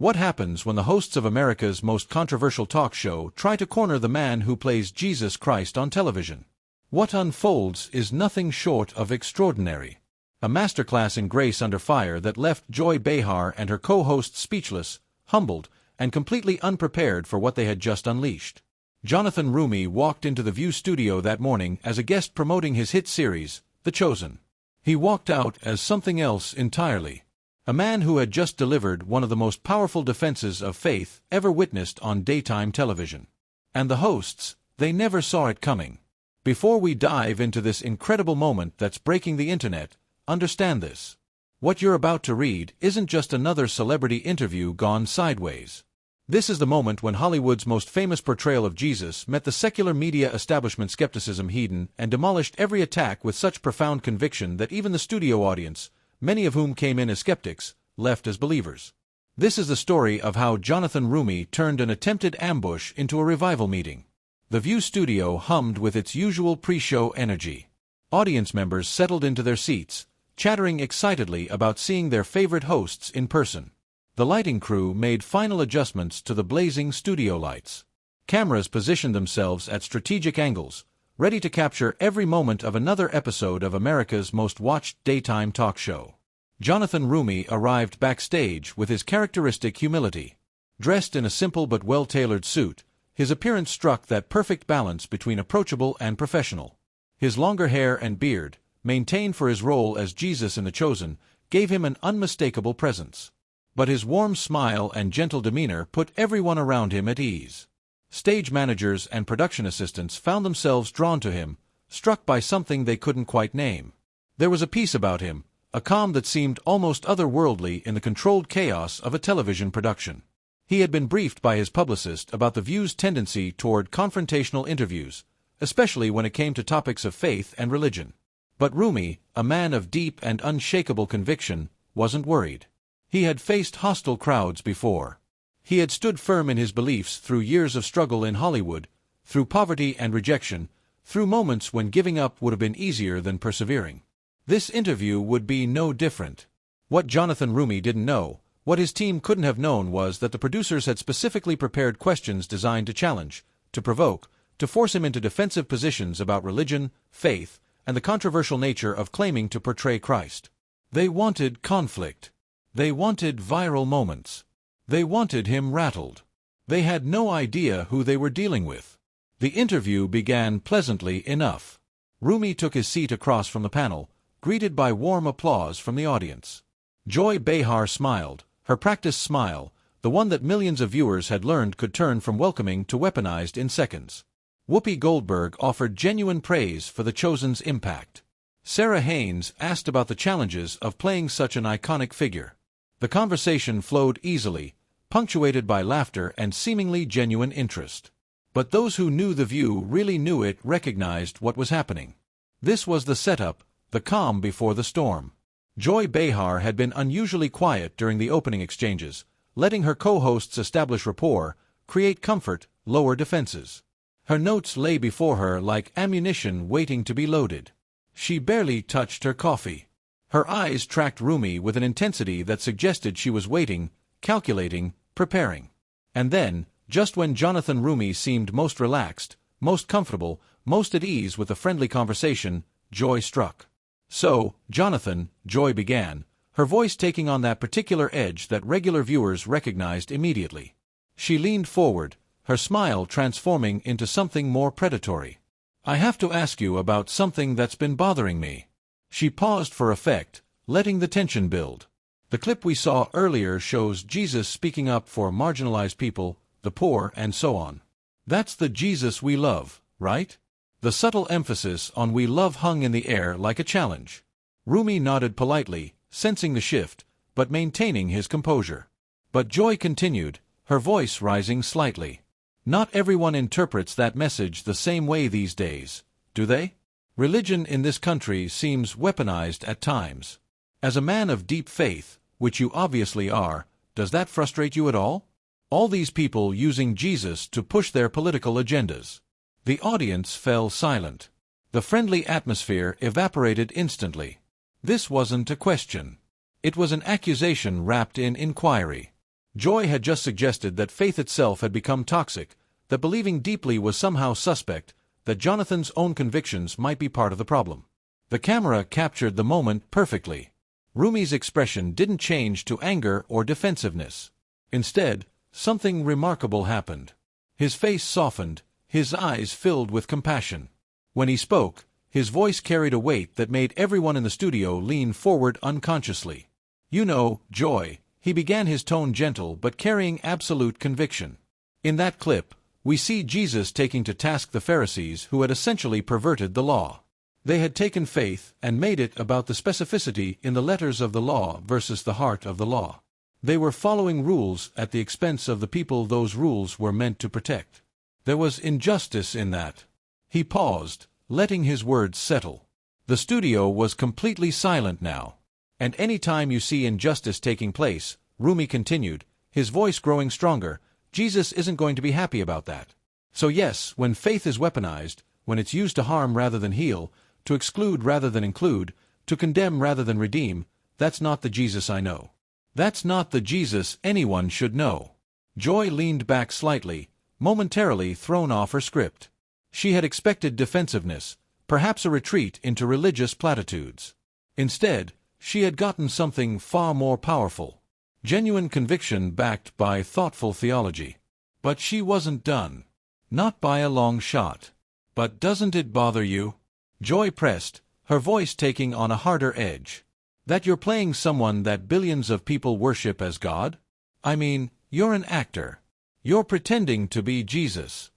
What happens when the hosts of America's most controversial talk show try to corner the man who plays Jesus Christ on television? What unfolds is nothing short of extraordinary. A masterclass in grace under fire that left Joy Behar and her co-hosts speechless, humbled, and completely unprepared for what they had just unleashed. Jonathan Roumie walked into the View studio that morning as a guest promoting his hit series, The Chosen. He walked out as something else entirely. A man who had just delivered one of the most powerful defenses of faith ever witnessed on daytime television. And the hosts, they never saw it coming. Before we dive into this incredible moment that's breaking the internet, understand this. What you're about to read isn't just another celebrity interview gone sideways. This is the moment when Hollywood's most famous portrayal of Jesus met the secular media establishment's skepticism heeded and demolished every attack with such profound conviction that even the studio audience, many of whom came in as skeptics, left as believers. This is the story of how Jonathan Roumie turned an attempted ambush into a revival meeting. The View studio hummed with its usual pre-show energy. Audience members settled into their seats, chattering excitedly about seeing their favorite hosts in person. The lighting crew made final adjustments to the blazing studio lights. Cameras positioned themselves at strategic angles, ready to capture every moment of another episode of America's most watched daytime talk show. Jonathan Roumie arrived backstage with his characteristic humility. Dressed in a simple but well-tailored suit, his appearance struck that perfect balance between approachable and professional. His longer hair and beard, maintained for his role as Jesus in The Chosen, gave him an unmistakable presence. But his warm smile and gentle demeanor put everyone around him at ease. Stage managers and production assistants found themselves drawn to him, struck by something they couldn't quite name. There was a peace about him, a calm that seemed almost otherworldly in the controlled chaos of a television production. He had been briefed by his publicist about the View's tendency toward confrontational interviews, especially when it came to topics of faith and religion. But Roumie, a man of deep and unshakable conviction, wasn't worried. He had faced hostile crowds before. He had stood firm in his beliefs through years of struggle in Hollywood, through poverty and rejection, through moments when giving up would have been easier than persevering. This interview would be no different. What Jonathan Roumie didn't know, what his team couldn't have known, was that the producers had specifically prepared questions designed to challenge, to provoke, to force him into defensive positions about religion, faith, and the controversial nature of claiming to portray Christ. They wanted conflict. They wanted viral moments. They wanted him rattled. They had no idea who they were dealing with. The interview began pleasantly enough. Roumie took his seat across from the panel, greeted by warm applause from the audience. Joy Behar smiled, her practiced smile, the one that millions of viewers had learned could turn from welcoming to weaponized in seconds. Whoopi Goldberg offered genuine praise for The Chosen's impact. Sarah Haynes asked about the challenges of playing such an iconic figure. The conversation flowed easily, punctuated by laughter and seemingly genuine interest. But those who knew The View really knew it, recognized what was happening. This was the setup, the calm before the storm. Joy Behar had been unusually quiet during the opening exchanges, letting her co-hosts establish rapport, create comfort, lower defenses. Her notes lay before her like ammunition waiting to be loaded. She barely touched her coffee. Her eyes tracked Roumie with an intensity that suggested she was waiting, calculating, preparing. And then, just when Jonathan Roumie seemed most relaxed, most comfortable, most at ease with the friendly conversation, Joy struck. "So, Jonathan," Joy began, her voice taking on that particular edge that regular viewers recognized immediately. She leaned forward, her smile transforming into something more predatory. "I have to ask you about something that's been bothering me." She paused for effect, letting the tension build. The clip we saw earlier shows Jesus speaking up for marginalized people, the poor, and so on. That's the Jesus we love, right? The subtle emphasis on "we love" hung in the air like a challenge. Roumie nodded politely, sensing the shift, but maintaining his composure. But Joy continued, her voice rising slightly. "Not everyone interprets that message the same way these days, do they? Religion in this country seems weaponized at times. As a man of deep faith, which you obviously are, does that frustrate you at all? All these people using Jesus to push their political agendas." The audience fell silent. The friendly atmosphere evaporated instantly. This wasn't a question. It was an accusation wrapped in inquiry. Joy had just suggested that faith itself had become toxic, that believing deeply was somehow suspect, that Jonathan's own convictions might be part of the problem. The camera captured the moment perfectly. Roumie's expression didn't change to anger or defensiveness. Instead, something remarkable happened. His face softened, his eyes filled with compassion. When he spoke, his voice carried a weight that made everyone in the studio lean forward unconsciously. "You know, Joy," he began, his tone gentle but carrying absolute conviction. "In that clip, we see Jesus taking to task the Pharisees who had essentially perverted the law. They had taken faith and made it about the specificity in the letters of the law versus the heart of the law. They were following rules at the expense of the people those rules were meant to protect. There was injustice in that." He paused, letting his words settle. The studio was completely silent now. "And any time you see injustice taking place," Roumie continued, his voice growing stronger, "Jesus isn't going to be happy about that. So yes, when faith is weaponized, when it's used to harm rather than heal, to exclude rather than include, to condemn rather than redeem, that's not the Jesus I know. That's not the Jesus anyone should know." Joy leaned back slightly, momentarily thrown off her script. She had expected defensiveness, perhaps a retreat into religious platitudes. Instead, she had gotten something far more powerful. Genuine conviction backed by thoughtful theology. But she wasn't done. Not by a long shot. "But doesn't it bother you?" Joy pressed, her voice taking on a harder edge. "That you're playing someone that billions of people worship as God? I mean, you're an actor. You're pretending to be Jesus.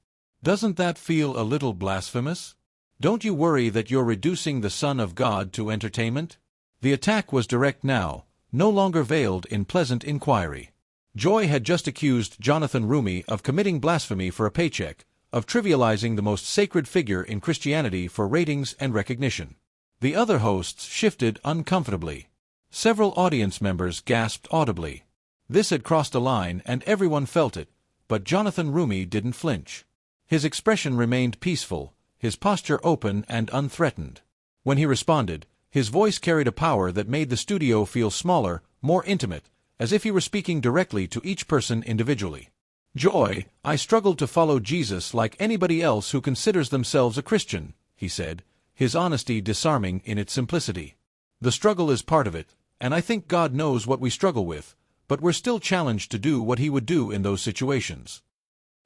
Doesn't that feel a little blasphemous? Don't you worry that you're reducing the Son of God to entertainment?" The attack was direct now, no longer veiled in pleasant inquiry. Joy had just accused Jonathan Roumie of committing blasphemy for a paycheck, of trivializing the most sacred figure in Christianity for ratings and recognition. The other hosts shifted uncomfortably. Several audience members gasped audibly. This had crossed a line and everyone felt it, but Jonathan Roumie didn't flinch. His expression remained peaceful, his posture open and unthreatened. When he responded, his voice carried a power that made the studio feel smaller, more intimate, as if he were speaking directly to each person individually. "Joy, I struggled to follow Jesus like anybody else who considers themselves a Christian," he said, his honesty disarming in its simplicity. "The struggle is part of it, and I think God knows what we struggle with, but we're still challenged to do what he would do in those situations."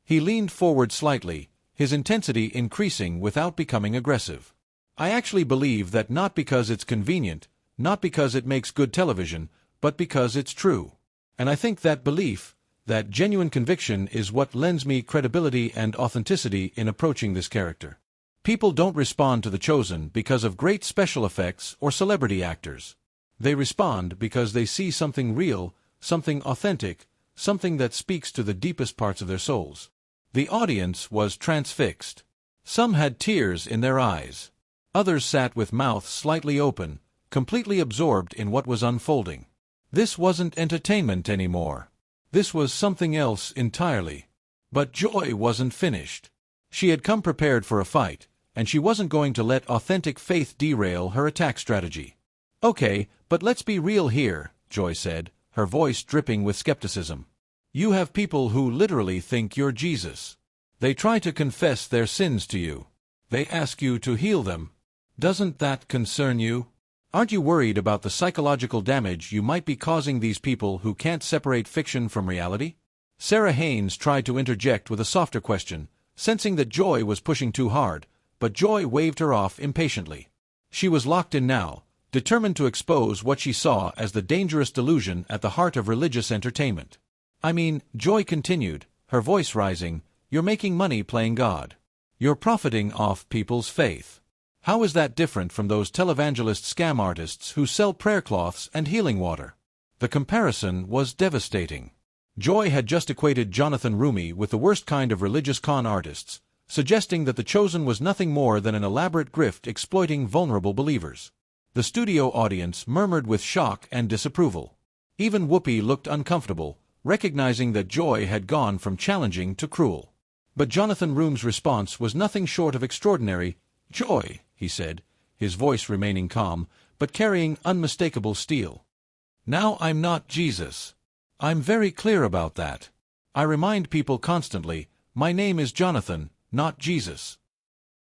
He leaned forward slightly, his intensity increasing without becoming aggressive. "I actually believe that not because it's convenient, not because it makes good television, but because it's true. And I think that belief, that genuine conviction is what lends me credibility and authenticity in approaching this character. People don't respond to The Chosen because of great special effects or celebrity actors. They respond because they see something real, something authentic, something that speaks to the deepest parts of their souls." The audience was transfixed. Some had tears in their eyes. Others sat with mouths slightly open, completely absorbed in what was unfolding. This wasn't entertainment anymore. This was something else entirely. But Joy wasn't finished. She had come prepared for a fight, and she wasn't going to let authentic faith derail her attack strategy. "Okay, but let's be real here," Joy said, her voice dripping with skepticism. "You have people who literally think you're Jesus. They try to confess their sins to you. They ask you to heal them. Doesn't that concern you? Aren't you worried about the psychological damage you might be causing these people who can't separate fiction from reality?" Sarah Haynes tried to interject with a softer question, sensing that Joy was pushing too hard, but Joy waved her off impatiently. She was locked in now, determined to expose what she saw as the dangerous delusion at the heart of religious entertainment. "I mean," Joy continued, her voice rising, "you're making money playing God. You're profiting off people's faith. How is that different from those televangelist scam artists who sell prayer cloths and healing water?" The comparison was devastating. Joy had just equated Jonathan Roumie with the worst kind of religious con artists, suggesting that The Chosen was nothing more than an elaborate grift exploiting vulnerable believers. The studio audience murmured with shock and disapproval. Even Whoopi looked uncomfortable, recognizing that Joy had gone from challenging to cruel. But Jonathan Roumie's response was nothing short of extraordinary. "Joy," he said, his voice remaining calm, but carrying unmistakable steel. "Now I'm not Jesus. I'm very clear about that. I remind people constantly, my name is Jonathan, not Jesus.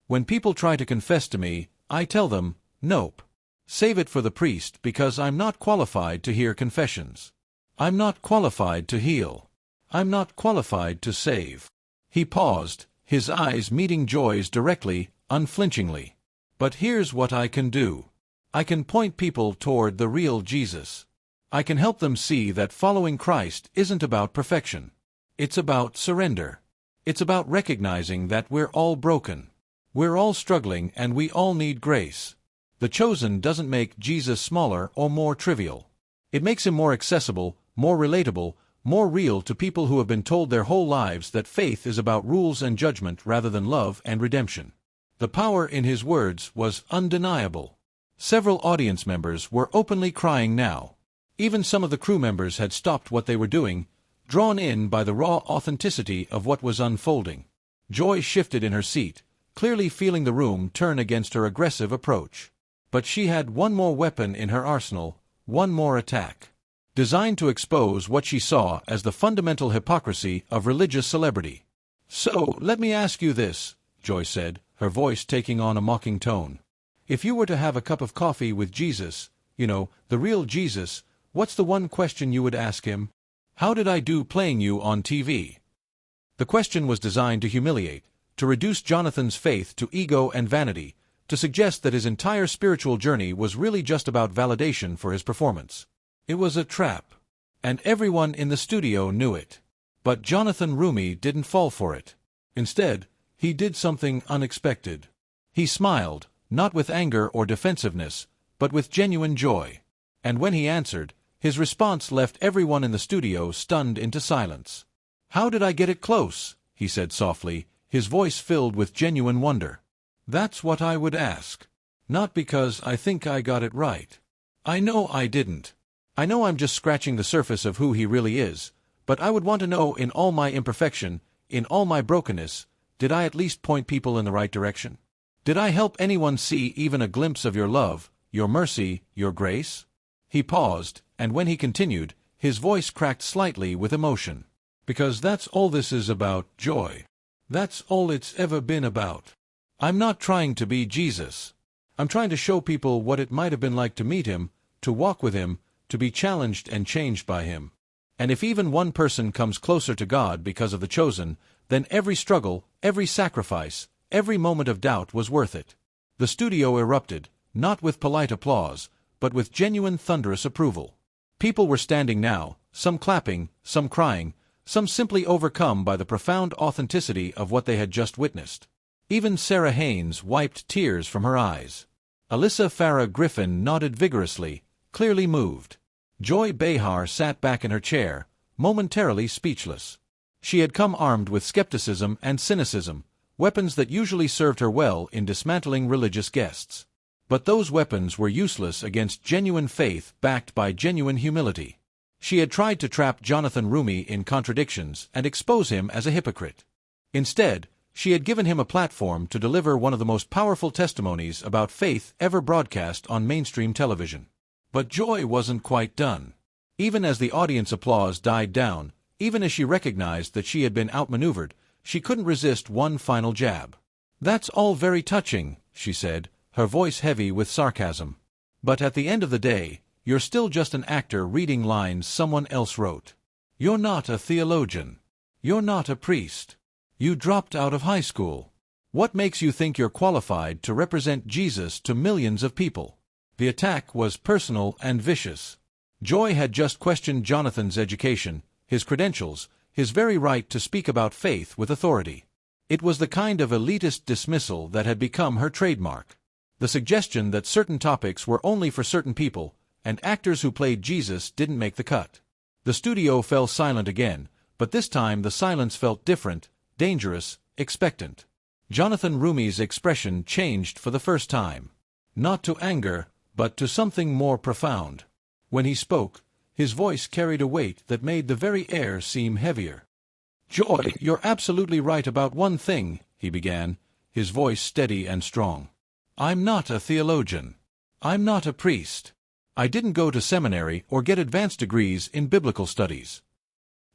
When people try to confess to me, I tell them, nope. Save it for the priest because I'm not qualified to hear confessions. I'm not qualified to heal. I'm not qualified to save. He paused, his eyes meeting Joy's directly, unflinchingly. But here's what I can do. I can point people toward the real Jesus. I can help them see that following Christ isn't about perfection. It's about surrender. It's about recognizing that we're all broken. We're all struggling and we all need grace. The chosen doesn't make Jesus smaller or more trivial. It makes him more accessible, more relatable, more real to people who have been told their whole lives that faith is about rules and judgment rather than love and redemption. The power in his words was undeniable. Several audience members were openly crying now. Even some of the crew members had stopped what they were doing, drawn in by the raw authenticity of what was unfolding. Joy shifted in her seat, clearly feeling the room turn against her aggressive approach. But she had one more weapon in her arsenal, one more attack. Designed to expose what she saw as the fundamental hypocrisy of religious celebrity. So, let me ask you this, Joy said, her voice taking on a mocking tone. If you were to have a cup of coffee with Jesus, the real Jesus, what's the one question you would ask him? How did I do playing you on TV? The question was designed to humiliate, to reduce Jonathan's faith to ego and vanity, to suggest that his entire spiritual journey was really just about validation for his performance. It was a trap. And everyone in the studio knew it. But Jonathan Roumie didn't fall for it. Instead, he did something unexpected. He smiled, not with anger or defensiveness, but with genuine joy. And when he answered, his response left everyone in the studio stunned into silence. "How did I get it close?" he said softly, his voice filled with genuine wonder. "That's what I would ask. Not because I think I got it right. I know I didn't. I know I'm just scratching the surface of who he really is, but I would want to know in all my imperfection, in all my brokenness, did I at least point people in the right direction? Did I help anyone see even a glimpse of your love, your mercy, your grace?" He paused, and when he continued, his voice cracked slightly with emotion. "Because that's all this is about, Joy. That's all it's ever been about. I'm not trying to be Jesus. I'm trying to show people what it might have been like to meet him, to walk with him, to be challenged and changed by him. And if even one person comes closer to God because of the chosen, then every struggle, every sacrifice, every moment of doubt was worth it." The studio erupted, not with polite applause, but with genuine thunderous approval. People were standing now, some clapping, some crying, some simply overcome by the profound authenticity of what they had just witnessed. Even Sarah Haynes wiped tears from her eyes. Alyssa Farah Griffin nodded vigorously, clearly moved. Joy Behar sat back in her chair, momentarily speechless. She had come armed with skepticism and cynicism, weapons that usually served her well in dismantling religious guests. But those weapons were useless against genuine faith backed by genuine humility. She had tried to trap Jonathan Roumie in contradictions and expose him as a hypocrite. Instead, she had given him a platform to deliver one of the most powerful testimonies about faith ever broadcast on mainstream television. But Joy wasn't quite done. Even as the audience applause died down, even as she recognized that she had been outmaneuvered, she couldn't resist one final jab. "That's all very touching," she said, her voice heavy with sarcasm. "But at the end of the day, you're still just an actor reading lines someone else wrote. You're not a theologian. You're not a priest. You dropped out of high school. What makes you think you're qualified to represent Jesus to millions of people?" The attack was personal and vicious. Joy had just questioned Jonathan's education, his credentials, his very right to speak about faith with authority. It was the kind of elitist dismissal that had become her trademark. The suggestion that certain topics were only for certain people, and actors who played Jesus didn't make the cut. The studio fell silent again, but this time the silence felt different, dangerous, expectant. Jonathan Roumie's expression changed for the first time. Not to anger, but to something more profound. When he spoke, his voice carried a weight that made the very air seem heavier. "Joy, you're absolutely right about one thing," he began, his voice steady and strong. "I'm not a theologian. I'm not a priest. I didn't go to seminary or get advanced degrees in biblical studies.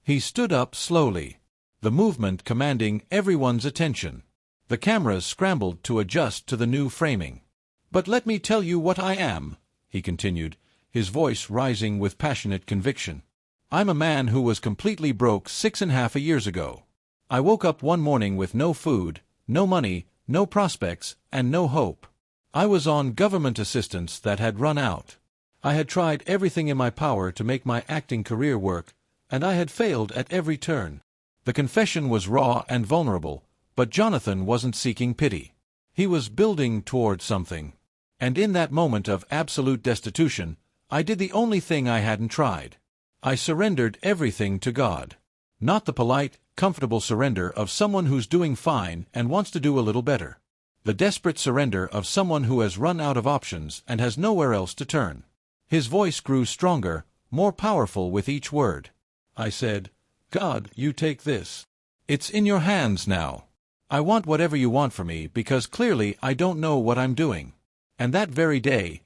He stood up slowly, the movement commanding everyone's attention. The cameras scrambled to adjust to the new framing. "But let me tell you what I am," he continued, his voice rising with passionate conviction. "I'm a man who was completely broke 6.5 years ago. I woke up one morning with no food, no money, no prospects, and no hope. I was on government assistance that had run out. I had tried everything in my power to make my acting career work, and I had failed at every turn." The confession was raw and vulnerable, but Jonathan wasn't seeking pity. He was building toward something. "And in that moment of absolute destitution, I did the only thing I hadn't tried. I surrendered everything to God. Not the polite, comfortable surrender of someone who's doing fine and wants to do a little better. The desperate surrender of someone who has run out of options and has nowhere else to turn." His voice grew stronger, more powerful with each word. "I said, 'God, you take this. It's in your hands now. I want whatever you want for me because clearly I don't know what I'm doing.' And that very day,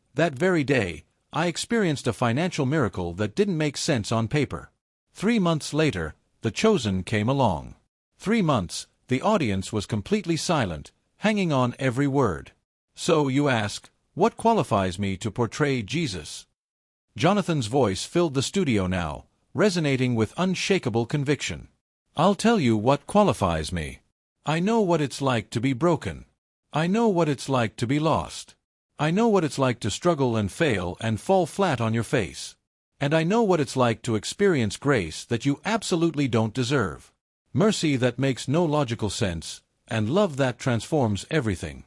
I experienced a financial miracle that didn't make sense on paper. 3 months later, The Chosen came along. 3 months, the audience was completely silent, hanging on every word. So, you ask, what qualifies me to portray Jesus? Jonathan's voice filled the studio now, resonating with unshakable conviction. I'll tell you what qualifies me. I know what it's like to be broken. I know what it's like to be lost. I know what it's like to struggle and fail and fall flat on your face. And I know what it's like to experience grace that you absolutely don't deserve. Mercy that makes no logical sense, and love that transforms everything."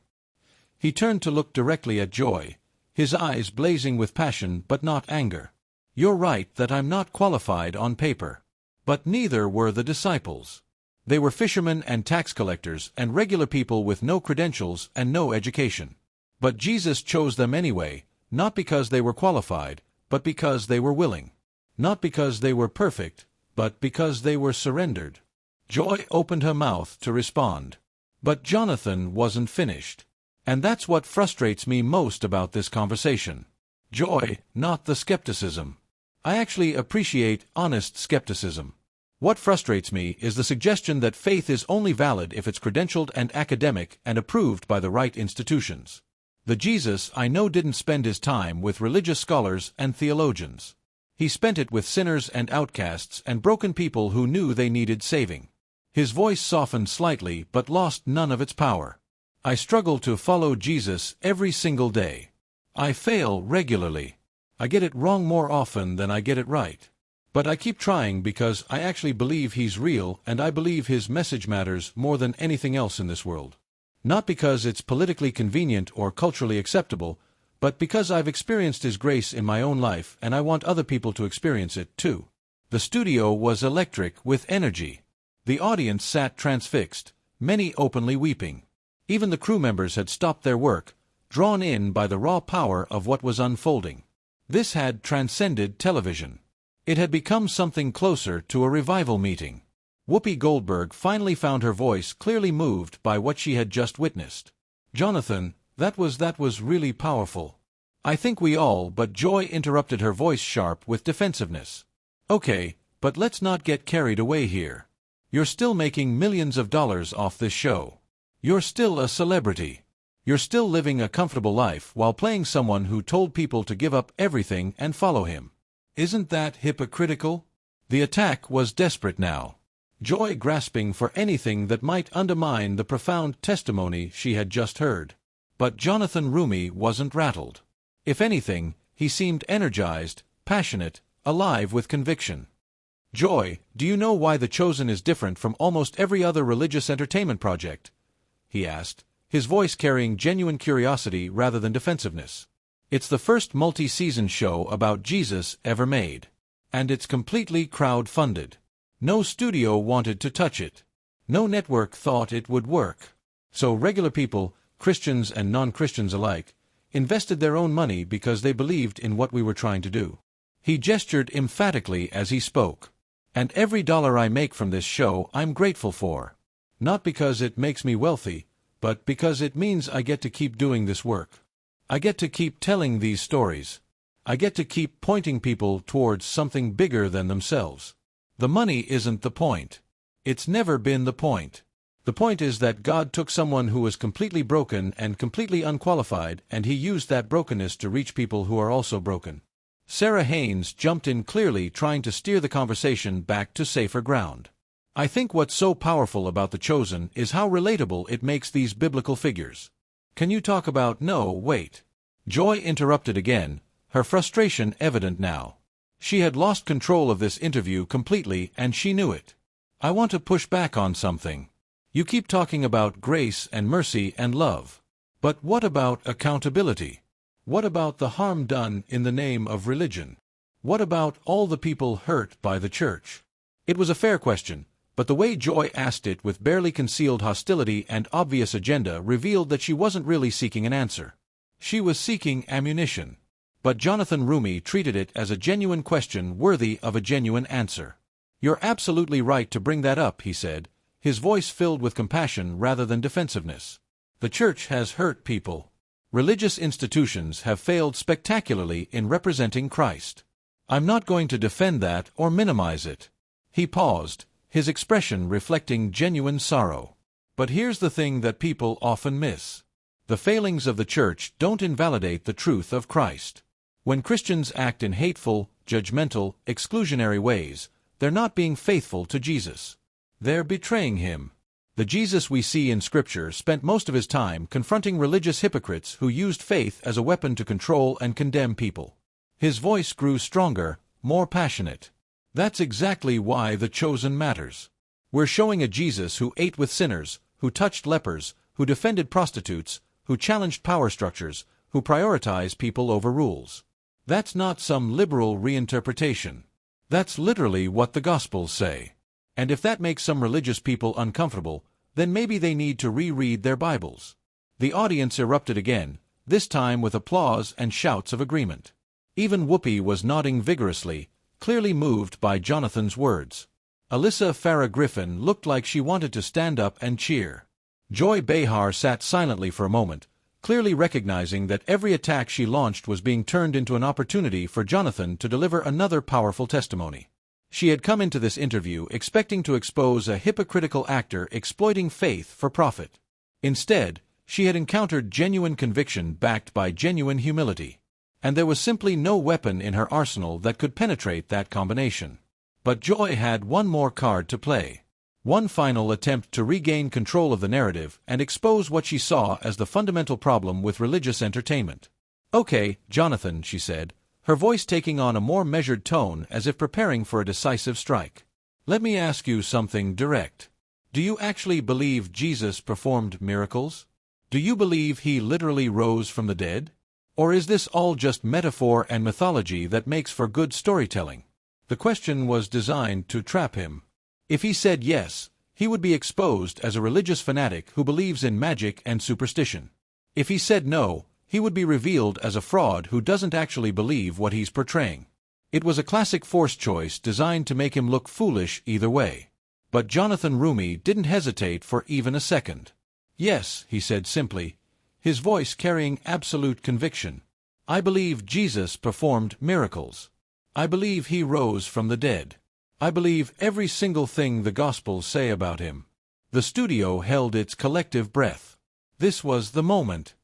He turned to look directly at Joy, his eyes blazing with passion but not anger. "You're right that I'm not qualified on paper. But neither were the disciples. They were fishermen and tax collectors and regular people with no credentials and no education. But Jesus chose them anyway, not because they were qualified, but because they were willing. Not because they were perfect, but because they were surrendered." Joy opened her mouth to respond. But Jonathan wasn't finished. "And that's what frustrates me most about this conversation. Joy, not the skepticism. I actually appreciate honest skepticism. What frustrates me is the suggestion that faith is only valid if it's credentialed and academic and approved by the right institutions. The Jesus I know didn't spend his time with religious scholars and theologians. He spent it with sinners and outcasts and broken people who knew they needed saving." His voice softened slightly but lost none of its power. "I struggle to follow Jesus every single day. I fail regularly. I get it wrong more often than I get it right. But I keep trying because I actually believe he's real and I believe his message matters more than anything else in this world. Not because it's politically convenient or culturally acceptable, but because I've experienced his grace in my own life and I want other people to experience it too." The studio was electric with energy. The audience sat transfixed, many openly weeping. Even the crew members had stopped their work, drawn in by the raw power of what was unfolding. This had transcended television. It had become something closer to a revival meeting. Whoopi Goldberg finally found her voice clearly moved by what she had just witnessed. "Jonathan, that was really powerful. I think we all," but Joy interrupted, her voice sharp with defensiveness. "Okay, but let's not get carried away here. You're still making millions of dollars off this show. You're still a celebrity. You're still living a comfortable life while playing someone who told people to give up everything and follow him. Isn't that hypocritical?" The attack was desperate now. Joy grasping for anything that might undermine the profound testimony she had just heard. But Jonathan Roumie wasn't rattled. If anything, he seemed energized, passionate, alive with conviction. "Joy, do you know why The Chosen is different from almost every other religious entertainment project?" he asked, his voice carrying genuine curiosity rather than defensiveness. "It's the first multi-season show about Jesus ever made. And it's completely crowd-funded. No studio wanted to touch it. No network thought it would work. So regular people, Christians and non-Christians alike, invested their own money because they believed in what we were trying to do." He gestured emphatically as he spoke. "And every dollar I make from this show I'm grateful for. Not because it makes me wealthy, but because it means I get to keep doing this work. I get to keep telling these stories. I get to keep pointing people towards something bigger than themselves. The money isn't the point. It's never been the point. The point is that God took someone who was completely broken and completely unqualified, and he used that brokenness to reach people who are also broken. Sarah Haynes jumped in, clearly trying to steer the conversation back to safer ground. I think what's so powerful about The Chosen is how relatable it makes these biblical figures. Can you talk about— No, wait. Joy interrupted again, her frustration evident now. She had lost control of this interview completely, and she knew it. I want to push back on something. You keep talking about grace and mercy and love. But what about accountability? What about the harm done in the name of religion? What about all the people hurt by the church? It was a fair question, but the way Joy asked it, with barely concealed hostility and obvious agenda, revealed that she wasn't really seeking an answer. She was seeking ammunition. But Jonathan Roumie treated it as a genuine question worthy of a genuine answer. "You're absolutely right to bring that up," he said, his voice filled with compassion rather than defensiveness. "The church has hurt people. Religious institutions have failed spectacularly in representing Christ. I'm not going to defend that or minimize it." He paused, his expression reflecting genuine sorrow. "But here's the thing that people often miss. The failings of the church don't invalidate the truth of Christ. When Christians act in hateful, judgmental, exclusionary ways, they're not being faithful to Jesus. They're betraying him. The Jesus we see in Scripture spent most of his time confronting religious hypocrites who used faith as a weapon to control and condemn people." His voice grew stronger, more passionate. "That's exactly why The Chosen matters. We're showing a Jesus who ate with sinners, who touched lepers, who defended prostitutes, who challenged power structures, who prioritized people over rules. That's not some liberal reinterpretation. That's literally what the Gospels say. And if that makes some religious people uncomfortable, then maybe they need to reread their Bibles." The audience erupted again, this time with applause and shouts of agreement. Even Whoopi was nodding vigorously, clearly moved by Jonathan's words. Alyssa Farah Griffin looked like she wanted to stand up and cheer. Joy Behar sat silently for a moment, clearly recognizing that every attack she launched was being turned into an opportunity for Jonathan to deliver another powerful testimony. She had come into this interview expecting to expose a hypocritical actor exploiting faith for profit. Instead, she had encountered genuine conviction backed by genuine humility. And there was simply no weapon in her arsenal that could penetrate that combination. But Joy had one more card to play. One final attempt to regain control of the narrative and expose what she saw as the fundamental problem with religious entertainment. "Okay, Jonathan," she said, her voice taking on a more measured tone as if preparing for a decisive strike. "Let me ask you something direct. Do you actually believe Jesus performed miracles? Do you believe he literally rose from the dead? Or is this all just metaphor and mythology that makes for good storytelling?" The question was designed to trap him. If he said yes, he would be exposed as a religious fanatic who believes in magic and superstition. If he said no, he would be revealed as a fraud who doesn't actually believe what he's portraying. It was a classic force choice designed to make him look foolish either way. But Jonathan Roumie didn't hesitate for even a second. "Yes," he said simply, his voice carrying absolute conviction. "I believe Jesus performed miracles. I believe he rose from the dead. I believe every single thing the Gospels say about him." The studio held its collective breath. This was the moment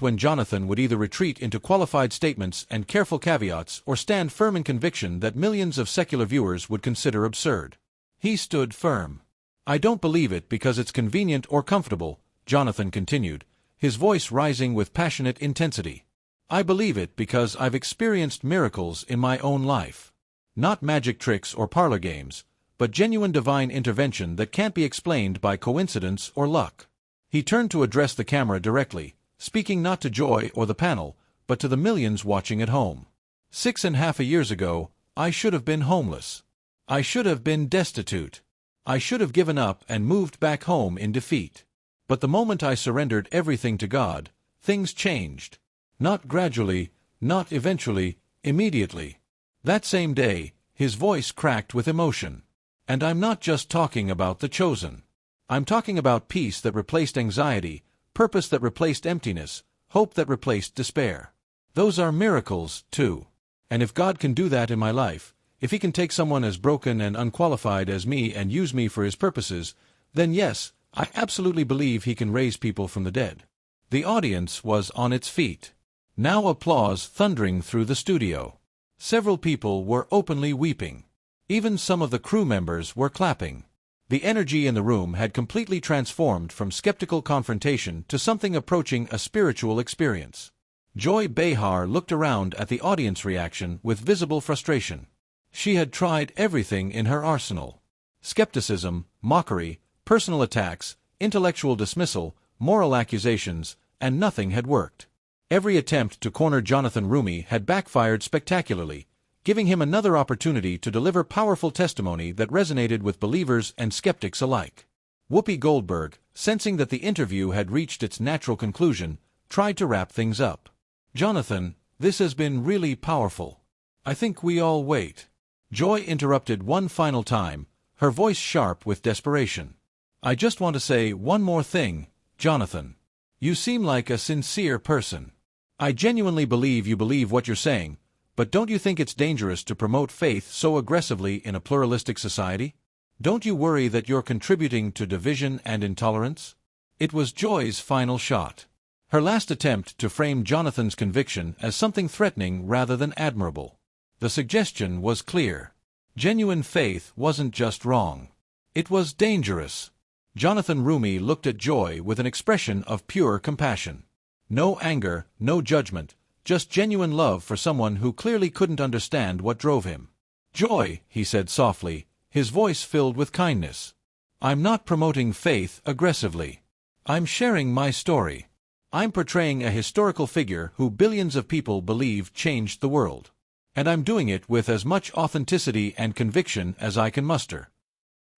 when Jonathan would either retreat into qualified statements and careful caveats or stand firm in conviction that millions of secular viewers would consider absurd. He stood firm. "I don't believe it because it's convenient or comfortable," Jonathan continued, his voice rising with passionate intensity. "I believe it because I've experienced miracles in my own life. Not magic tricks or parlor games, but genuine divine intervention that can't be explained by coincidence or luck." He turned to address the camera directly, speaking not to Joy or the panel, but to the millions watching at home. 6.5 years ago, I should have been homeless. I should have been destitute. I should have given up and moved back home in defeat. But the moment I surrendered everything to God, things changed. Not gradually, not eventually, immediately. That same day, his voice cracked with emotion. "And I'm not just talking about The Chosen. I'm talking about peace that replaced anxiety, purpose that replaced emptiness, hope that replaced despair. Those are miracles, too. And if God can do that in my life, If he can take someone as broken and unqualified as me and use me for his purposes, then yes, I absolutely believe he can raise people from the dead." The audience was on its feet. Now applause thundering through the studio. Several people were openly weeping. Even some of the crew members were clapping. The energy in the room had completely transformed from skeptical confrontation to something approaching a spiritual experience. Joy Behar looked around at the audience reaction with visible frustration. She had tried everything in her arsenal. Skepticism, mockery, personal attacks, intellectual dismissal, moral accusations, and nothing had worked. Every attempt to corner Jonathan Roumie had backfired spectacularly, giving him another opportunity to deliver powerful testimony that resonated with believers and skeptics alike. Whoopi Goldberg, sensing that the interview had reached its natural conclusion, tried to wrap things up. "Jonathan, this has been really powerful. I think we all wait." Joy interrupted one final time, her voice sharp with desperation. "I just want to say one more thing, Jonathan. You seem like a sincere person. I genuinely believe you believe what you're saying, but don't you think it's dangerous to promote faith so aggressively in a pluralistic society? Don't you worry that you're contributing to division and intolerance?" It was Joy's final shot. Her last attempt to frame Jonathan's conviction as something threatening rather than admirable. The suggestion was clear. Genuine faith wasn't just wrong. It was dangerous. Jonathan Roumie looked at Joy with an expression of pure compassion. No anger, no judgment, just genuine love for someone who clearly couldn't understand what drove him. "Joy," he said softly, his voice filled with kindness. "I'm not promoting faith aggressively. I'm sharing my story. I'm portraying a historical figure who billions of people believe changed the world. And I'm doing it with as much authenticity and conviction as I can muster."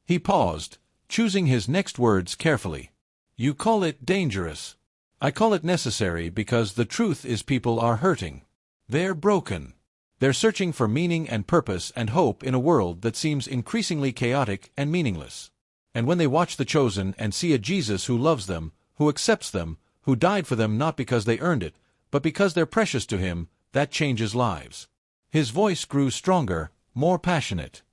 He paused, choosing his next words carefully. "You call it dangerous. I call it necessary because the truth is people are hurting. They're broken. They're searching for meaning and purpose and hope in a world that seems increasingly chaotic and meaningless. And when they watch The Chosen and see a Jesus who loves them, who accepts them, who died for them not because they earned it, but because they're precious to him, that changes lives." His voice grew stronger, more passionate.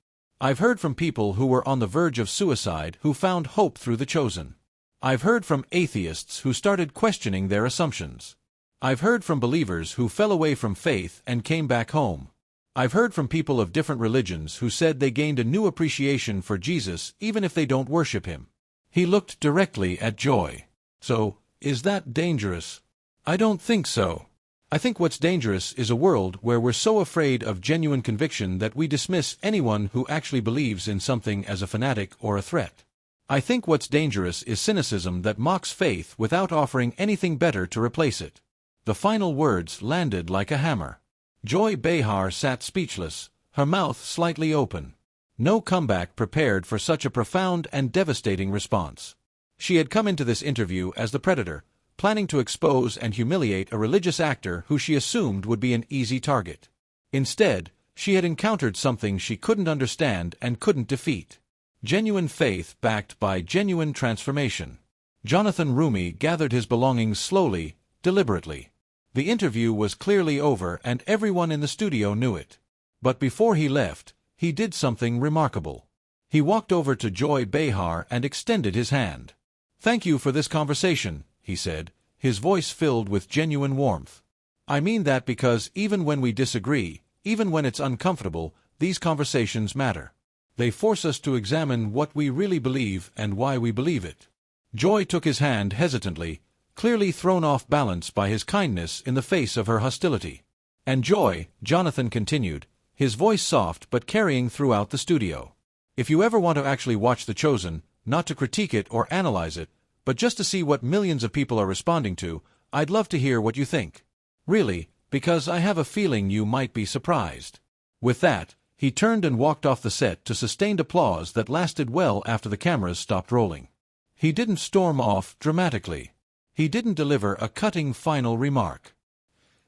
"I've heard from people who were on the verge of suicide who found hope through The Chosen. I've heard from atheists who started questioning their assumptions. I've heard from believers who fell away from faith and came back home. I've heard from people of different religions who said they gained a new appreciation for Jesus even if they don't worship him." He looked directly at Joy. "So, is that dangerous?" "I don't think so. I think what's dangerous is a world where we're so afraid of genuine conviction that we dismiss anyone who actually believes in something as a fanatic or a threat. I think what's dangerous is cynicism that mocks faith without offering anything better to replace it." The final words landed like a hammer. Joy Behar sat speechless, her mouth slightly open. No comeback prepared for such a profound and devastating response. She had come into this interview as the predator, planning to expose and humiliate a religious actor who she assumed would be an easy target. Instead, she had encountered something she couldn't understand and couldn't defeat. Genuine faith backed by genuine transformation. Jonathan Roumie gathered his belongings slowly, deliberately. The interview was clearly over and everyone in the studio knew it. But before he left, he did something remarkable. He walked over to Joy Behar and extended his hand. "Thank you for this conversation," he said, his voice filled with genuine warmth. "I mean that because even when we disagree, even when it's uncomfortable, these conversations matter. They force us to examine what we really believe and why we believe it." Joy took his hand hesitantly, clearly thrown off balance by his kindness in the face of her hostility. "And Joy," Jonathan continued, his voice soft but carrying throughout the studio, "if you ever want to actually watch The Chosen, not to critique it or analyze it, but just to see what millions of people are responding to, I'd love to hear what you think. Really, because I have a feeling you might be surprised." With that, he turned and walked off the set to sustained applause that lasted well after the cameras stopped rolling. He didn't storm off dramatically. He didn't deliver a cutting final remark.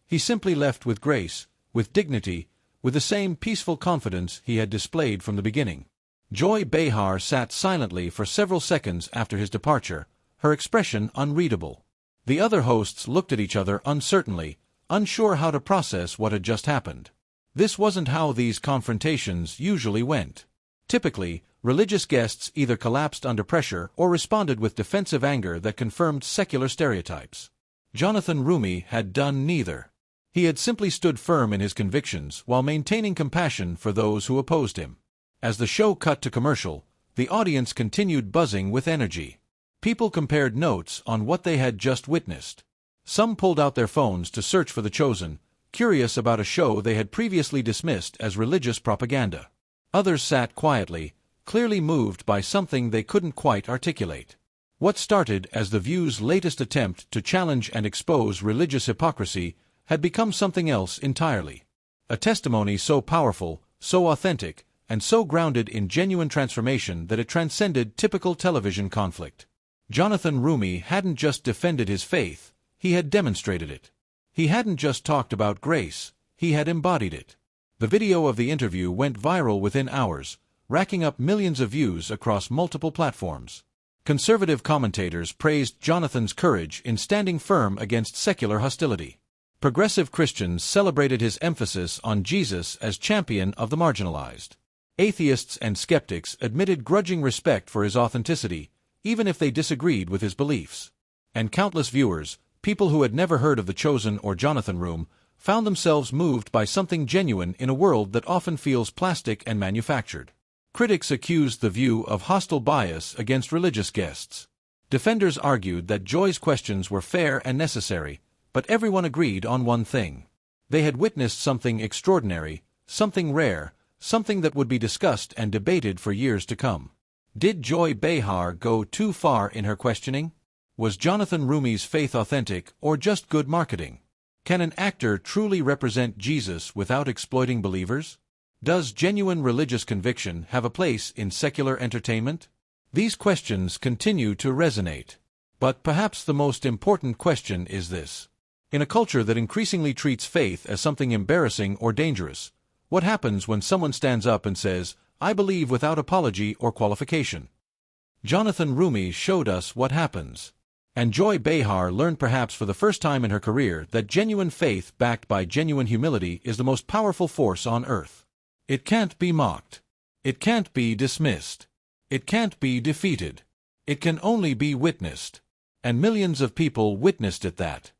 He simply left with grace, with dignity, with the same peaceful confidence he had displayed from the beginning. Joy Behar sat silently for several seconds after his departure, her expression unreadable. The other hosts looked at each other uncertainly, unsure how to process what had just happened. This wasn't how these confrontations usually went. Typically, religious guests either collapsed under pressure or responded with defensive anger that confirmed secular stereotypes. Jonathan Roumie had done neither. He had simply stood firm in his convictions while maintaining compassion for those who opposed him. As the show cut to commercial, the audience continued buzzing with energy. People compared notes on what they had just witnessed. Some pulled out their phones to search for The Chosen, curious about a show they had previously dismissed as religious propaganda. Others sat quietly, clearly moved by something they couldn't quite articulate. What started as The View's latest attempt to challenge and expose religious hypocrisy had become something else entirely. A testimony so powerful, so authentic, and so grounded in genuine transformation that it transcended typical television conflict. Jonathan Roumie hadn't just defended his faith, he had demonstrated it. He hadn't just talked about grace, he had embodied it. The video of the interview went viral within hours, racking up millions of views across multiple platforms. Conservative commentators praised Jonathan's courage in standing firm against secular hostility. Progressive Christians celebrated his emphasis on Jesus as champion of the marginalized. Atheists and skeptics admitted grudging respect for his authenticity, even if they disagreed with his beliefs. And countless viewers, people who had never heard of The Chosen or Jonathan Roumie, found themselves moved by something genuine in a world that often feels plastic and manufactured. Critics accused The View of hostile bias against religious guests. Defenders argued that Joy's questions were fair and necessary, but everyone agreed on one thing. They had witnessed something extraordinary, something rare, something that would be discussed and debated for years to come. Did Joy Behar go too far in her questioning? Was Jonathan Roumie's faith authentic or just good marketing? Can an actor truly represent Jesus without exploiting believers? Does genuine religious conviction have a place in secular entertainment? These questions continue to resonate. But perhaps the most important question is this. In a culture that increasingly treats faith as something embarrassing or dangerous, what happens when someone stands up and says, "I believe," without apology or qualification? Jonathan Roumie showed us what happens. And Joy Behar learned, perhaps for the first time in her career, that genuine faith backed by genuine humility is the most powerful force on earth. It can't be mocked. It can't be dismissed. It can't be defeated. It can only be witnessed. And millions of people witnessed it that.